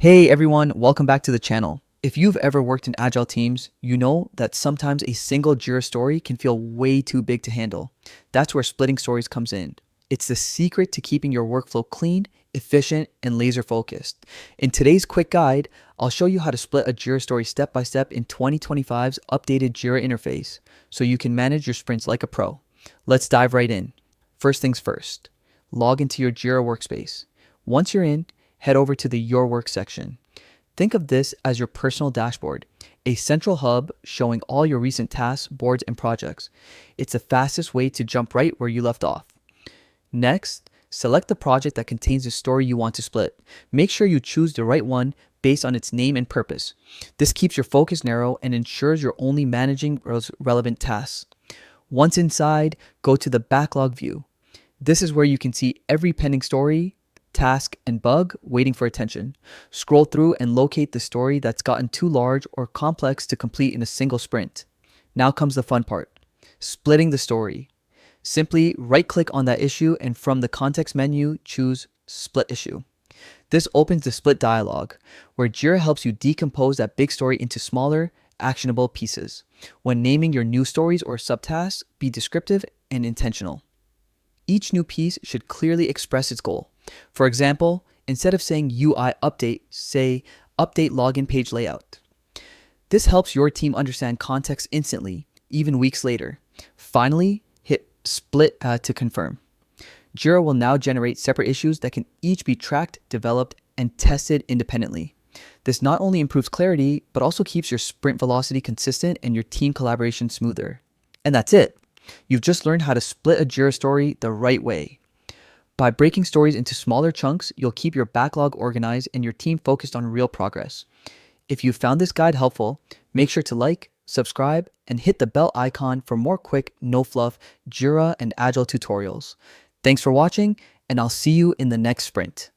Hey everyone, welcome back to the channel. If you've ever worked in Agile teams, you know that sometimes a single Jira story can feel way too big to handle. That's where splitting stories comes in. It's the secret to keeping your workflow clean, efficient, and laser focused. In today's quick guide, I'll show you how to split a Jira story step by step in 2025's updated Jira interface so you can manage your sprints like a pro. Let's dive right in. First things first, log into your Jira workspace. Once you're in, head over to the Your Work section. Think of this as your personal dashboard, a central hub showing all your recent tasks, boards, and projects. It's the fastest way to jump right where you left off. Next, select the project that contains the story you want to split. Make sure you choose the right one based on its name and purpose. This keeps your focus narrow and ensures you're only managing relevant tasks. Once inside, go to the backlog view. This is where you can see every pending story, task, and bug waiting for attention. Scroll through and locate the story that's gotten too large or complex to complete in a single sprint. Now comes the fun part, splitting the story. Simply right-click on that issue and from the context menu, choose Split Issue. This opens the split dialog, where Jira helps you decompose that big story into smaller, actionable pieces. When naming your new stories or subtasks, be descriptive and intentional. Each new piece should clearly express its goal. For example, instead of saying UI update, say update login page layout. This helps your team understand context instantly, even weeks later. Finally, hit split to confirm. Jira will now generate separate issues that can each be tracked, developed, and tested independently. This not only improves clarity, but also keeps your sprint velocity consistent and your team collaboration smoother. And that's it. You've just learned how to split a Jira story the right way. By breaking stories into smaller chunks, you'll keep your backlog organized and your team focused on real progress. If you found this guide helpful, make sure to like, subscribe, and hit the bell icon for more quick, no-fluff Jira and Agile tutorials. Thanks for watching, and I'll see you in the next sprint.